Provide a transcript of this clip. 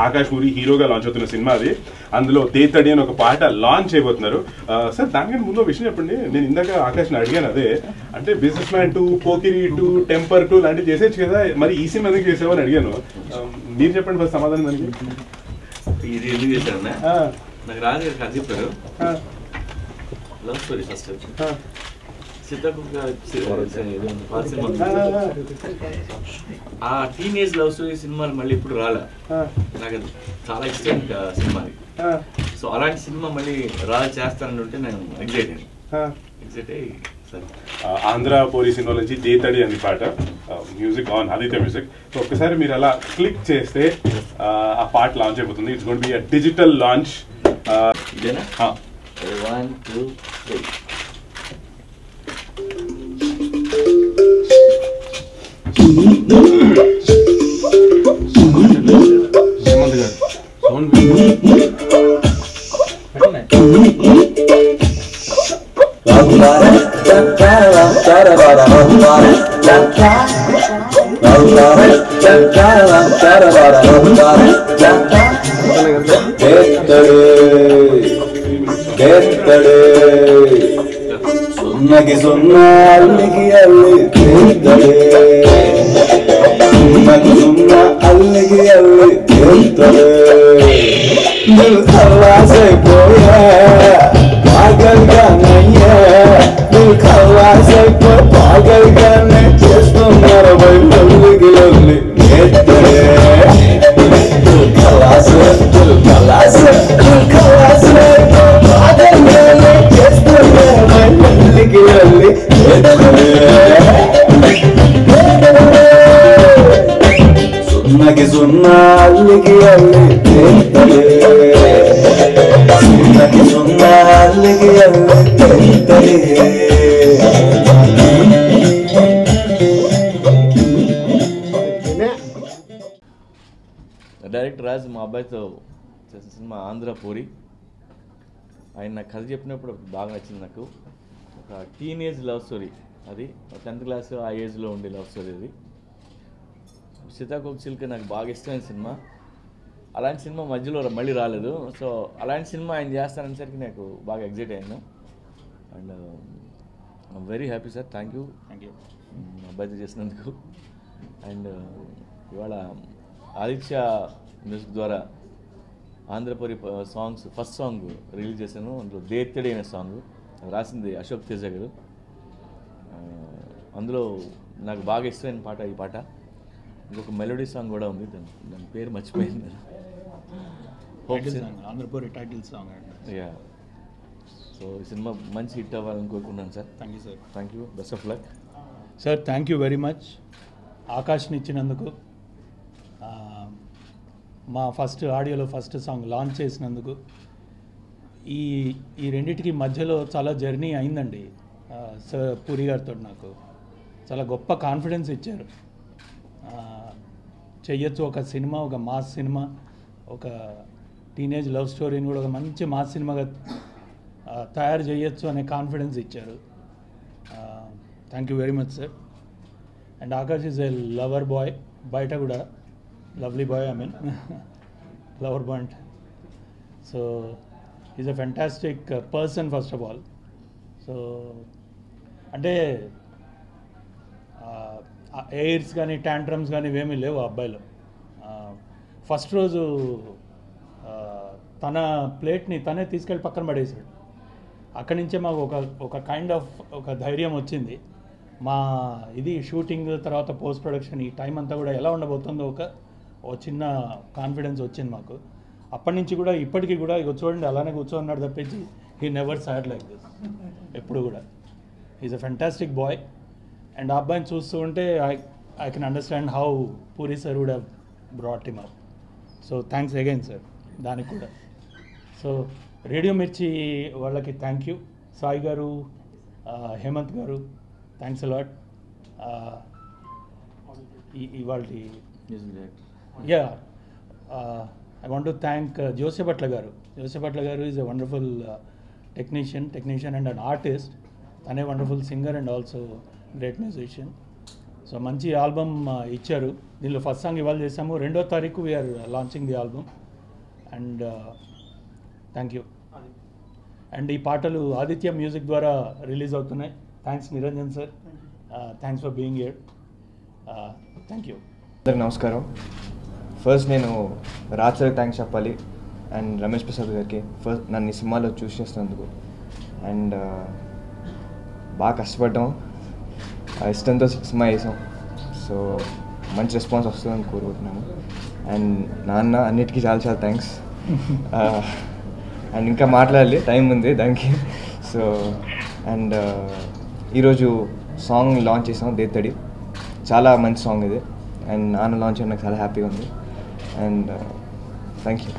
ఆకాష్ పూరి హీరోగా లాంచ్ అవుతున్న సినిమా అది. అందులో తేతడి అని ఒక పాట లాంచ్ చేయబోతున్నారు. సార్ దానికంటే ముందు విషయం చెప్పండి. నేను ఇందాక ఆకాష్ని అడిగాను అదే, అంటే బిజినెస్ మ్యాన్ 2, పోకిరి 2, టెంపర్ 2 లాంటివి చేసేచ్చు కదా, మరి ఈ సినిమా ఎందుకు చేసావని అడిగాను. మీరు చెప్పండి ఫస్ట్ సమాధానం దానికి. ఇది ఎందుకు చేశాను నాకు రాజు గారు చెప్పారు. లవ్ స్టోరీ ఫస్ట్ ఆ టీనేజ్ లవ్ స్టోరీ సినిమాలు మళ్ళీ ఇప్పుడు రాలే. నాకు చాలా ఇష్టం సినిమా. సో అలాంటి సినిమా మళ్ళీ రాజు చేస్తానని ఉంటే నేను ఎగ్జైట్ అయ్యి ఆంధ్ర పోరీ సినిమా నుంచి తేతడి అని పాట, music on Aditya music. So ఒక్కసారి మీరు అలా క్లిక్ చేస్తే ఆ పాట లాంచ్ అయిపోతుంది. It's going to be a digital launch. ఇదేనా? 1 2 3. హేమంత్ గారు సౌండ్ సున్నకి సున్న అల్లికి అల్లి తేతడే, సున్నకి సున్న అల్లికి అల్లి తేతడే, దిల్ ఖలాసైపోయా పాగల్గా నయ్యా, దిల్ ఖలాసైపోయి పాగల్గానే చేస్తున్నారు బయలుకి లొల్లి తేతడే, దిల్ ఖలాస దిల్ ఖలాస దిల్ ఖలాసైపోయి పాగల్గానే చేస్తున్నారు బయలుకి లొల్లి తేతడే, సున్నకి సున్న అల్లికి అల్లి తేతడే, సున్నకి సున్న అల్లికి అల్లి తేతడే. డైరెక్టర్ రాజు మా అబ్బాయితో చేసిన సినిమా ఆంధ్ర పూరి. ఆయన నాకు కథ చెప్పినప్పుడు బాగా నచ్చింది నాకు. ఒక టీనేజ్ లవ్ స్టోరీ అది, 10th క్లాస్ ఆ ఏజ్లో ఉండే లవ్ స్టోరీ అది. సీతాకోకచిలుక నాకు బాగా ఇష్టమైన సినిమా. అలాంటి సినిమా మధ్యలో మళ్ళీ రాలేదు. సో అలాంటి సినిమా ఆయన చేస్తాననేసరికి నాకు బాగా ఎగ్జైట్ అయ్యాను. And I'm very happy sir. Thank you అబ్బాయితో చేసినందుకు. అండ్ ఇవాళ ఆదిత్య మ్యూజిక్ ద్వారా ఆంధ్రపురి సాంగ్స్ ఫస్ట్ సాంగ్ రిలీజ్ చేశాను. అందులో దేత్తడి అనే సాంగ్ రాసింది అశోక్ తేజ గారు. అందులో నాకు బాగా ఇష్టమైన పాట ఈ పాట. ఇంకొక మెలోడీ సాంగ్ కూడా ఉంది, దాని పేరు మర్చిపోయింది. Andhrapuri title song. Yeah, so ఈ సినిమా మంచి హిట్ అవ్వాలని కోరుకున్నాను sir. Thank you sir. Thank you, best of luck sir. Thank you very much ఆకాష్ని ఇచ్చినందుకు, మా ఫస్ట్ ఆడియోలో ఫస్ట్ సాంగ్ లాంచ్ చేసినందుకు. ఈ రెండింటికి మధ్యలో చాలా జర్నీ అయిందండి. సార్ పూరి గారితో నాకు చాలా గొప్ప కాన్ఫిడెన్స్ ఇచ్చారు. చెయ్యొచ్చు ఒక సినిమా, ఒక మాస్ సినిమా, ఒక టీనేజ్ లవ్ స్టోరీని కూడా ఒక మంచి మాస్ సినిమాగా తయారు చేయొచ్చు అనే కాన్ఫిడెన్స్ ఇచ్చారు. Thank you very much sir. And Akash is a lover boy, బయట కూడా lovely bye, I mean lover boy. So is a fantastic person first of all. So అంటే ఎయిర్స్ కానీ ట్యాంట్రమ్స్ కానీ ఇవేమీ లేవు ఆ అబ్బాయిలో. ఫస్ట్ రోజు తన ప్లేట్ని తనే తీసుకెళ్ళి పక్కన పడేసాడు. అక్కడి నుంచే మాకు ఒక కైండ్ ఆఫ్ ఒక ధైర్యం వచ్చింది. మా ఇది షూటింగ్ తర్వాత పోస్ట్ ప్రొడక్షన్ ఈ టైం అంతా కూడా ఎలా ఉండబోతుందో ఒక చిన్న కాన్ఫిడెన్స్ వచ్చింది మాకు. అప్పటి నుంచి కూడా ఇప్పటికీ కూడా ఇక చూడండి అలానే కూర్చోన్నాడు తప్పించి he never sad like this ఎప్పుడు కూడా. Is a fantastic boy. And ఆ అబ్బాయిని చూస్తూ ఉంటే I can understand how Puri sir would have brought him up. So thanks again sir దానికి కూడా. సో రేడియో మిర్చి వాళ్ళకి thank you. Sai garu, Hemanth garu, thanks a lot. ఇవాళ yeah I want to thank Josepatla garu. Josepatla garu is a wonderful technician and an artist. తనే wonderful singer and also great musician. So మంచి album ఇచ్చారు. దీనిలో first song ఇవాళ చేసాము, 2వ తారీఖు we are launching the album. And thank you. And ఈ పాటలు ఆదిత్య మ్యూజిక్ ద్వారా రిలీజ్ అవుతున్నాయి. Thanks Niranjan sir, thanks for being here. Thank you. అందరికి నమస్కారం. ఫస్ట్ నేను రాజ్ సార్కి థ్యాంక్స్ చెప్పాలి అండ్ రమేష్ ప్రసాద్ గారికి ఫస్ట్ నన్ను ఈ సినిమాలో చూస్ చేసినందుకు. అండ్ బాగా కష్టపడ్డాం, ఇష్టంతో సినిమా వేసాం. సో మంచి రెస్పాన్స్ వస్తుందని కోరుకుంటున్నాను. అండ్ నాన్న అన్నిటికీ చాలా చాలా థ్యాంక్స్. అండ్ ఇంకా మాట్లాడాలి, టైం ఉంది దానికి. సో అండ్ ఈరోజు సాంగ్ లాంచ్ చేసాం, దేత్తడి. చాలా మంచి సాంగ్ ఇది. అండ్ నాన్న లాంచ్ చేయడం నాకు చాలా హ్యాపీగా ఉంది. And thank you.